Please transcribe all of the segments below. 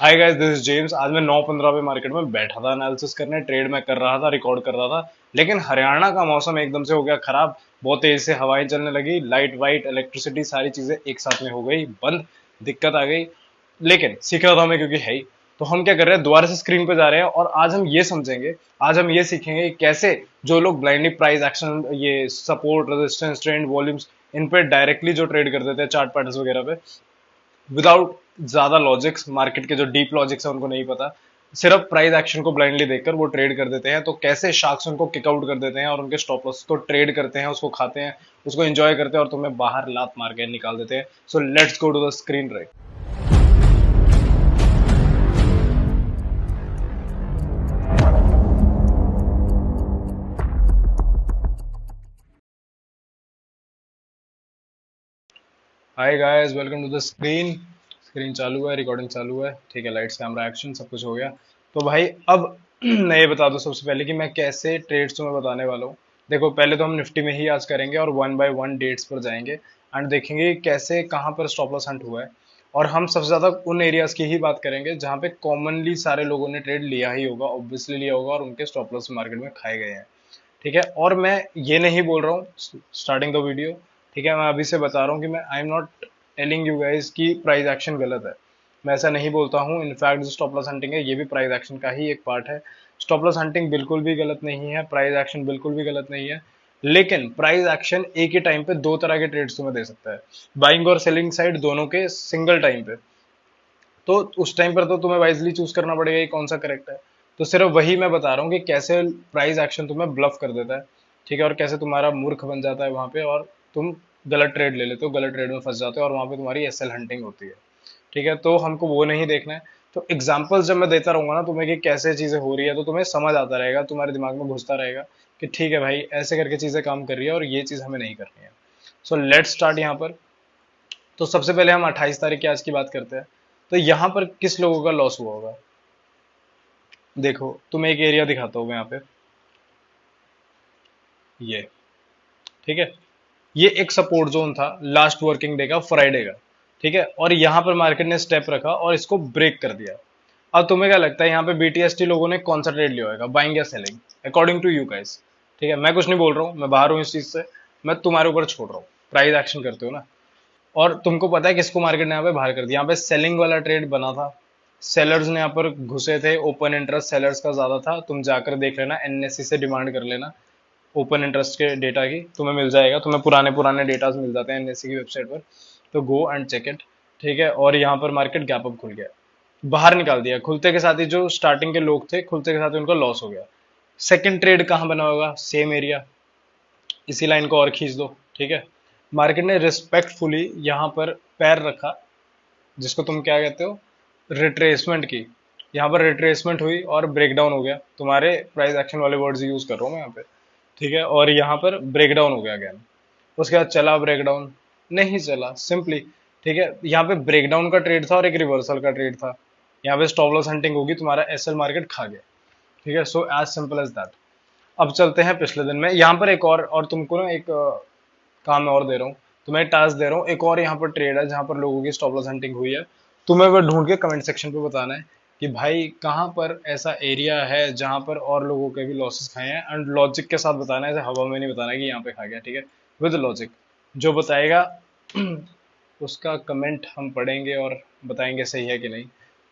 Hi guys, this is James. आज मैं 9:15 पे मार्केट में बैठा था, एनालिसिस करने, ट्रेड में कर रहा था, रिकॉर्ड कर रहा था। लेकिन हरियाणा का मौसम एकदम से हो गया खराब। बहुत तेज से हवाएं चलने लगी, लाइट वाइट इलेक्ट्रिसिटी सारी चीजें एक साथ में हो गई बंद। दिक्कत आ गई। लेकिन सीख रहा था मैं, क्योंकि है ही। तो हम क्या कर रहे हैं, दोबारा से स्क्रीन पे जा रहे हैं और आज हम ये समझेंगे, आज हम ये सीखेंगे कि कैसे जो लोग ब्लाइंडली प्राइस एक्शन, ये सपोर्ट, रेजिस्टेंस, ट्रेंड, वॉल्यूम्स, इन पे डायरेक्टली जो ट्रेड कर देते हैं चार्ट पैटर्न्स वगैरह पे, विदाउट ज्यादा लॉजिक्स, मार्केट के जो डीप लॉजिक्स है उनको नहीं पता, सिर्फ प्राइस एक्शन को ब्लाइंडली देखकर वो ट्रेड कर देते हैं। तो कैसे शार्क्स उनको किक आउट कर देते हैं और उनके स्टॉप लॉस को ट्रेड करते हैं, उसको खाते हैं, उसको एंजॉय करते हैं और तुम्हें बाहर लात मार के निकाल देते हैं। So let's go to the screen right. Hi guys, welcome to the screen. Screen चालू है, रिकॉर्डिंग चालू है, ठीक है। लाइट्स, कैमरा, एक्शन सब कुछ हो गया। तो भाई अब मैं ये बता दूं सबसे पहले कि मैं कैसे ट्रेड्स तुम्हें बताने वाला हूँ। देखो, पहले तो हम निफ्टी में ही आज करेंगे और वन बाय वन डेट्स पर जाएंगे एंड देखेंगे कि कैसे कहाँ पर स्टॉप लॉस हंट हुआ है। और हम सबसे ज्यादा उन एरियाज की ही बात करेंगे जहाँ पे कॉमनली सारे लोगों ने ट्रेड लिया ही होगा, ऑब्वियसली लिया होगा, और उनके स्टॉप लॉस मार्केट में खाए गए हैं। ठीक है। और मैं ये नहीं बोल रहा हूँ स्टार्टिंग द वीडियो, ठीक है, मैं अभी से बता रहा हूँ कि मैं I am not telling you guys कि प्राइस एक्शन गलत है। मैं ऐसा नहीं बोलता हूँ। इनफैक्ट जो स्टॉप लॉस हंटिंग है ये भी प्राइस एक्शन का ही एक पार्ट है। स्टॉप लॉस हंटिंग बिल्कुल भी गलत नहीं है, प्राइस एक्शन बिल्कुल भी गलत नहीं है। लेकिन प्राइस एक्शन एक ही टाइम पे दो तरह के ट्रेड्स तुम्हें दे सकता है, बाइंग और सेलिंग साइड दोनों के सिंगल टाइम पे। तो उस टाइम पर तो तुम्हें वाइजली चूज करना पड़ेगा कि कौन सा करेक्ट है। तो सिर्फ वही मैं बता रहा हूँ कि कैसे प्राइस एक्शन तुम्हें ब्लफ कर देता है, ठीक है, और कैसे तुम्हारा मूर्ख बन जाता है वहां पे और तुम गलत ट्रेड ले लेते हो, गलत ट्रेड में फंस जाते हो और वहां पे तुम्हारी एसएल हंटिंग होती है। ठीक है, तो हमको वो नहीं देखना है। तो एग्जाम्पल्स जब मैं देता रहूंगा ना तुम्हें कि कैसे चीजें हो रही है, तो तुम्हें समझ आता रहेगा, तुम्हारे दिमाग में घुसता रहेगा कि ठीक है भाई, ऐसे करके चीजें काम कर रही है और ये चीज हमें नहीं करनी है। सो लेट्स स्टार्ट यहाँ पर। तो सबसे पहले हम 28 तारीख की आज की बात करते हैं। तो यहाँ पर किस लोगों का लॉस हुआ होगा, देखो तुम्हें एक एरिया दिखाता हूँ मैं यहाँ पे, ये, ठीक है, ये एक सपोर्ट जोन था लास्ट वर्किंग डे का, फ्राइडे का। ठीक है, और यहाँ पर मार्केट ने स्टेप रखा और इसको ब्रेक कर दिया। अब तुम्हें क्या लगता है यहाँ पे बीटीएसटी लोगों ने कौन सा ट्रेड लिया होगा, बाइंग या selling, according to you guys? ठीक है, मैं कुछ नहीं बोल रहा हूँ, मैं बाहर हूँ इस चीज से, मैं तुम्हारे ऊपर छोड़ रहा हूँ। प्राइस एक्शन करते हो ना, और तुमको पता है किसको मार्केट ने यहाँ पे बाहर कर दिया। यहाँ पे सेलिंग वाला ट्रेड बना था, सेलर्स ने यहाँ पर घुसे थे, ओपन इंटरेस्ट सेलर्स का ज्यादा था। तुम जाकर देख लेना, एनएससी से डिमांड कर लेना ओपन इंटरेस्ट के डेटा की, तुम्हें मिल जाएगा, तुम्हें पुराने पुराने डेटास मिल जाते हैं एनएससी की वेबसाइट पर। तो गो एंड चेक इट। ठीक है, और यहाँ पर मार्केट गैप अप खुल गया, बाहर निकाल दिया खुलते के साथ ही। जो स्टार्टिंग के लोग थे खुलते के साथ ही उनका लॉस हो गया। सेकंड ट्रेड कहाँ बना होगा, सेम एरिया, इसी लाइन को और खींच दो। ठीक है, मार्केट ने रिस्पेक्टफुली यहाँ पर पैर रखा, जिसको तुम क्या कहते हो, रिट्रेसमेंट की। यहाँ पर रिट्रेसमेंट हुई और ब्रेकडाउन हो गया, तुम्हारे प्राइस एक्शन वाले वर्ड्स यूज कर रहा हूँ मैं यहाँ पे। ठीक है, और यहाँ पर ब्रेकडाउन हो गया अगेन। उसके बाद चला ब्रेकडाउन, नहीं चला सिंपली। ठीक है, यहाँ पे ब्रेकडाउन का ट्रेड था और एक रिवर्सल का ट्रेड था। यहाँ पे स्टॉप लॉस हंटिंग होगी, तुम्हारा एसएल मार्केट खा गया। ठीक है, so as simple as that. अब चलते हैं पिछले दिन में। यहाँ पर एक और तुमको ना एक काम मैं और दे रहा हूँ, तुम्हें टास्क दे रहा हूँ। एक और यहाँ पर ट्रेड है जहां पर लोगों की स्टॉप लॉस हंटिंग हुई है। तुम्हें वो ढूंढ के कमेंट सेक्शन पे बताना है कि भाई कहाँ पर ऐसा एरिया है जहां पर और लोगों के भी लॉसेस खाए हैं, एंड लॉजिक के साथ बताना है, ऐसे हवा में नहीं बताना कि यहाँ पे खा गया। ठीक है, विद लॉजिक। जो बताएगा उसका कमेंट हम पढ़ेंगे और बताएंगे सही है कि नहीं।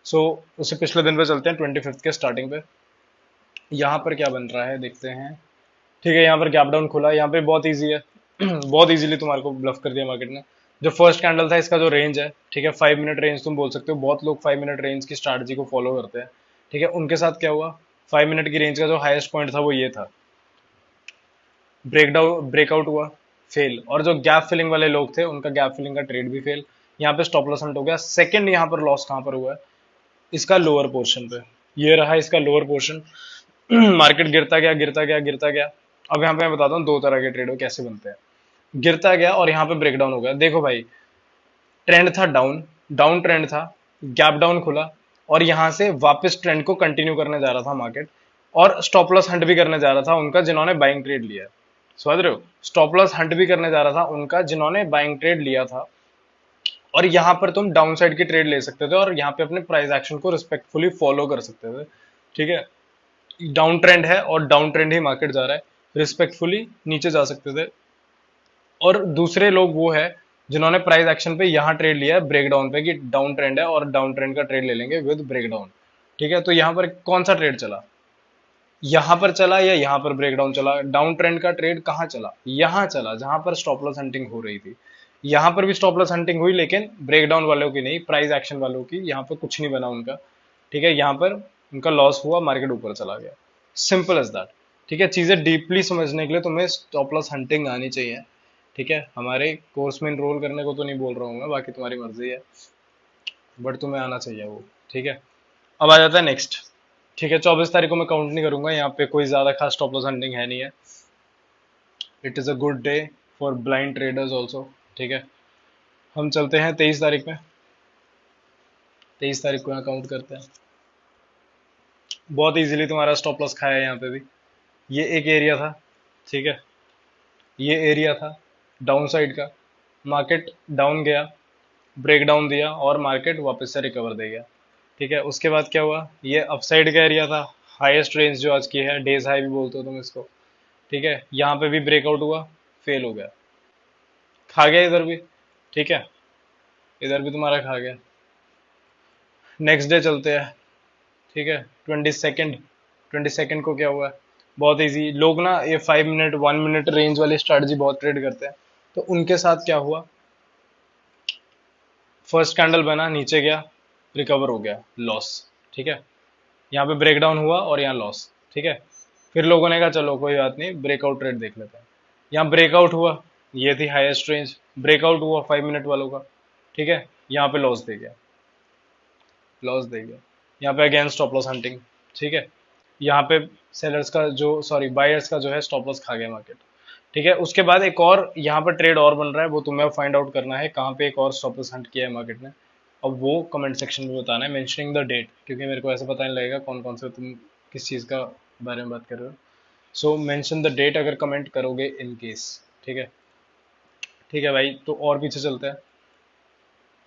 सो उससे पिछले दिन पे चलते हैं, 25 के स्टार्टिंग पे। यहाँ पर क्या बन रहा है देखते हैं। ठीक है, यहाँ पर गैप डाउन खुला, यहाँ पे बहुत इजी है बहुत इजीली तुम्हारे को ब्लफ कर दिया मार्केट ने। जो फर्स्ट कैंडल था इसका जो रेंज है, ठीक है, 5 मिनट रेंज तुम बोल सकते हो, बहुत लोग 5 मिनट रेंज की स्ट्रैटेजी को फॉलो करते हैं। ठीक है, उनके साथ क्या हुआ, 5 मिनट की रेंज का जो हाईएस्ट पॉइंट था वो ये था, ब्रेकआउट हुआ, फेल। और जो गैप फिलिंग वाले लोग थे उनका गैप फिलिंग का ट्रेड भी फेल। यहाँ पे स्टॉप लॉस हंट हो गया। सेकंड यहाँ पर लॉस कहाँ पर हुआ है, इसका लोअर पोर्शन पे, ये रहा इसका लोअर पोर्शन। मार्केट गिरता गया गिरता गया गिरता गया। अब यहाँ पे मैं बताता हूँ दो तरह के ट्रेड कैसे बनते हैं। गिरता गया और यहाँ पे ब्रेकडाउन हो गया। देखो भाई, ट्रेंड था डाउन, डाउन ट्रेंड था, गैप डाउन खुला और यहां से वापस ट्रेंड को कंटिन्यू करने जा रहा था मार्केट, और स्टॉप लॉस हंट भी करने जा रहा था उनका जिन्होंने बाइंग ट्रेड लिया है। समझ रहे हो, स्टॉप लॉस हंट भी करने जा रहा था उनका जिन्होंने बाइंग ट्रेड लिया था। और यहाँ पर तुम डाउन साइड की ट्रेड ले सकते थे और यहाँ पे अपने प्राइस एक्शन को रिस्पेक्टफुली फॉलो कर सकते थे। ठीक है, डाउन ट्रेंड है और डाउन ट्रेंड ही मार्केट जा रहा है, रिस्पेक्टफुली नीचे जा सकते थे। और दूसरे लोग वो है जिन्होंने प्राइस एक्शन पे यहाँ ट्रेड लिया है ब्रेक डाउन पे कि डाउन ट्रेंड है और डाउन ट्रेंड का ट्रेड ले लेंगे विद ब्रेक डाउन। ठीक है, तो यहाँ पर कौन सा ट्रेड चला, यहाँ पर चला या यहाँ पर ब्रेकडाउन चला? डाउन ट्रेंड का ट्रेड कहाँ चला? यहाँ चला जहां पर स्टॉप लॉस हंटिंग हो रही थी। यहाँ पर भी स्टॉप लॉस हंटिंग हुई लेकिन ब्रेकडाउन वालों की नहीं, प्राइस एक्शन वालों की। यहाँ पर कुछ नहीं बना उनका। ठीक है, यहाँ पर उनका लॉस हुआ, मार्केट ऊपर चला गया। Simple as that. ठीक है, चीजें डीपली समझने के लिए तुम्हें स्टॉप लॉस हंटिंग आनी चाहिए। ठीक है, हमारे कोर्स में इनरोल करने को तो नहीं बोल रहा हूँ मैं, बाकी तुम्हारी मर्जी है, बट तुम्हें आना चाहिए वो। ठीक है, अब आ जाता है नेक्स्ट। ठीक है, 24 तारीख को मैं काउंट नहीं करूंगा, यहाँ पे कोई ज्यादा खास स्टॉप लॉस हंटिंग है नहीं है। It is a good day for blind traders also. ठीक है, हम चलते हैं 23 तारीख में। 23 तारीख को यहाँ काउंट करते हैं। बहुत इजीली तुम्हारा स्टॉप लॉस खाया है यहाँ पे भी। ये एक एरिया था। ठीक है, ये एरिया था डाउन साइड का। मार्केट डाउन गया, ब्रेक डाउन दिया और मार्केट वापस से रिकवर दे गया। ठीक है, उसके बाद क्या हुआ, ये अपसाइड का एरिया था, हाईएस्ट रेंज जो आज की है, डेज हाई भी बोलते हो तुम इसको। ठीक है, यहाँ पे भी ब्रेकआउट हुआ, फेल हो गया, खा गया इधर भी। ठीक है, इधर भी तुम्हारा खा गया। नेक्स्ट डे चलते हैं। ठीक है, 22nd। 22nd को क्या हुआ? बहुत इजी। लोग ना ये 5 मिनट 1 मिनट रेंज वाली स्ट्रेटजी बहुत ट्रेड करते हैं, तो उनके साथ क्या हुआ, फर्स्ट कैंडल बना, नीचे गया, रिकवर हो गया, लॉस। ठीक है, यहाँ पे ब्रेकडाउन हुआ और यहाँ लॉस। ठीक है, फिर लोगों ने कहा चलो कोई बात नहीं, ब्रेकआउट ट्रेड देख लेते हैं। यहाँ ब्रेकआउट हुआ, ये थी हाईएस्ट रेंज, ब्रेकआउट हुआ 5 मिनट वालों का। ठीक है, यहाँ पे लॉस दे गया, लॉस दे गया। यहाँ पे अगेन स्टॉप लॉस हंटिंग। ठीक है, यहाँ पे सेलर्स का जो, सॉरी बायर्स का जो है स्टॉप लॉस खा गया मार्केट। ठीक है, उसके बाद एक और यहाँ पर ट्रेड और बन रहा है, वो तुम्हें फाइंड आउट करना है कहाँ पे एक और स्टॉप लॉस हंट किया है मार्केट ने। अब वो कमेंट सेक्शन में बताना है, मेंशनिंग द डेट, क्योंकि मेरे को ऐसे पता नहीं लगेगा कौन कौन से तुम किस चीज़ का बारे में बात कर रहे हो। सो मेंशन द डेट अगर कमेंट करोगे इन केस। ठीक है, ठीक है भाई, तो और पीछे चलते हैं।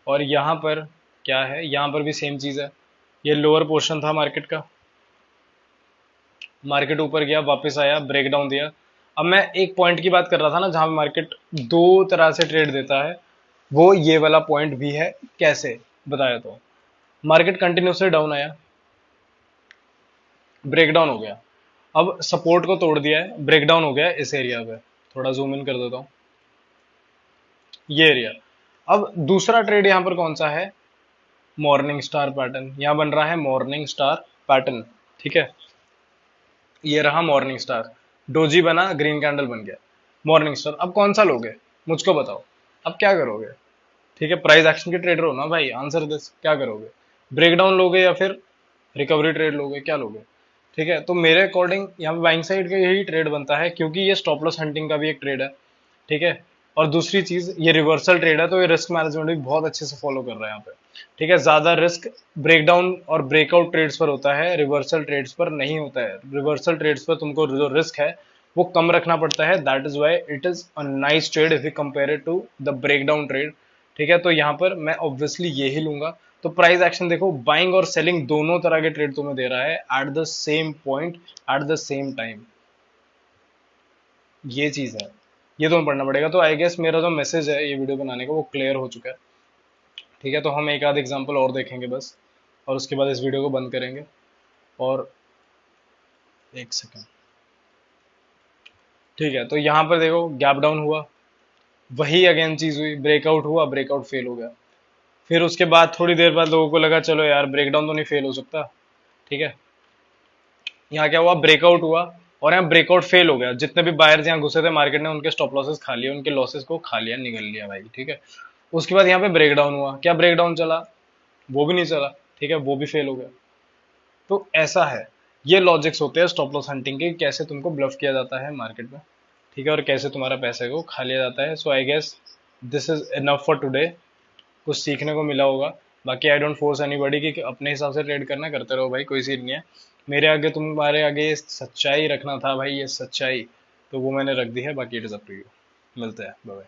और यहाँ पर क्या है, यहाँ पर भी सेम चीज़ है। ये लोअर पोर्शन था मार्केट का, मार्केट ऊपर गया, वापस आया, ब्रेकडाउन दिया। अब मैं एक पॉइंट की बात कर रहा था ना जहां मार्केट दो तरह से ट्रेड देता है, वो ये वाला पॉइंट भी है। कैसे बताया, तो मार्केट कंटिन्यूसली डाउन आया, ब्रेकडाउन हो गया, अब सपोर्ट को तोड़ दिया है, ब्रेकडाउन हो गया है इस एरिया पे। थोड़ा जूम इन कर देता हूं, ये एरिया। अब दूसरा ट्रेड यहां पर कौन सा है, मॉर्निंग स्टार पैटर्न। यहां बन रहा है मॉर्निंग स्टार पैटर्न। ठीक है, ये रहा मॉर्निंग स्टार, डोजी बना, ग्रीन कैंडल बन गया, मॉर्निंग स्टार। अब कौन सा लोगे, मुझको बताओ, अब क्या करोगे? ठीक है, प्राइस एक्शन के ट्रेडर हो ना भाई, आंसर दिस, क्या करोगे? ब्रेकडाउन लोगे या फिर रिकवरी ट्रेड लोगे, क्या लोगे? ठीक है, तो मेरे अकॉर्डिंग यहाँ पे बाइंग साइड का यही ट्रेड बनता है, क्योंकि ये स्टॉप लॉस हंटिंग का भी एक ट्रेड है। ठीक है, और दूसरी चीज ये रिवर्सल ट्रेड है, तो ये रिस्क मैनेजमेंट भी बहुत अच्छे से फॉलो कर रहा है यहाँ पे। ठीक है, ज्यादा रिस्क ब्रेकडाउन और ब्रेकआउट ट्रेड्स पर होता है, रिवर्सल ट्रेड्स पर नहीं होता है। रिवर्सल ट्रेड्स पर तुमको जो रिस्क है वो कम रखना पड़ता है, that is why it is a nice trade if you compare it to the breakdown trade. ठीक है, तो यहाँ पर मैं ऑब्वियसली ये ही लूंगा। तो प्राइस एक्शन देखो, बाइंग और सेलिंग दोनों तरह के ट्रेड तुम्हें दे रहा है at the same point, at the same time. ये चीज है, ये तुम्हें पढ़ना पड़ेगा। तो आई गेस मेरा जो मैसेज है ये वीडियो बनाने का वो क्लियर हो चुका है। ठीक है, तो हम एक आध एग्जांपल और देखेंगे बस, और उसके बाद इस वीडियो को बंद करेंगे। और एक सेकेंड। ठीक है, तो यहाँ पर देखो गैप डाउन हुआ, वही अगेन चीज हुई, ब्रेकआउट हुआ, ब्रेकआउट फेल हो गया। फिर उसके बाद थोड़ी देर बाद लोगों को लगा चलो यार ब्रेकडाउन तो नहीं फेल हो सकता। ठीक है, यहाँ क्या हुआ, ब्रेकआउट हुआ और यहाँ ब्रेकआउट फेल हो गया। जितने भी बायर्स यहाँ घुसे थे मार्केट ने उनके स्टॉप लॉसेस खा लिए, उनके लॉसेस को खा लिया, निगल लिया भाई। ठीक है, उसके बाद यहाँ पे ब्रेकडाउन हुआ, क्या ब्रेकडाउन चला? वो भी नहीं चला। ठीक है, वो भी फेल हो गया। तो ऐसा है, ये लॉजिक्स होते हैं स्टॉप लॉस हंटिंग के, कैसे तुमको ब्लफ किया जाता है मार्केट में। ठीक है, और कैसे तुम्हारा पैसे को खा लिया जाता है। So I guess this is enough for today. कुछ सीखने को मिला होगा। बाकी आई डोंट फोर्स एनीबॉडी कि अपने हिसाब से ट्रेड करना, करते रहो भाई, कोई सीन नहीं है। मेरे आगे, तुम्हारे आगे ये सच्चाई रखना था भाई, ये सच्चाई, तो वो मैंने रख दी है। बाकी it is up to you. मिलते हैं, बाय बाय।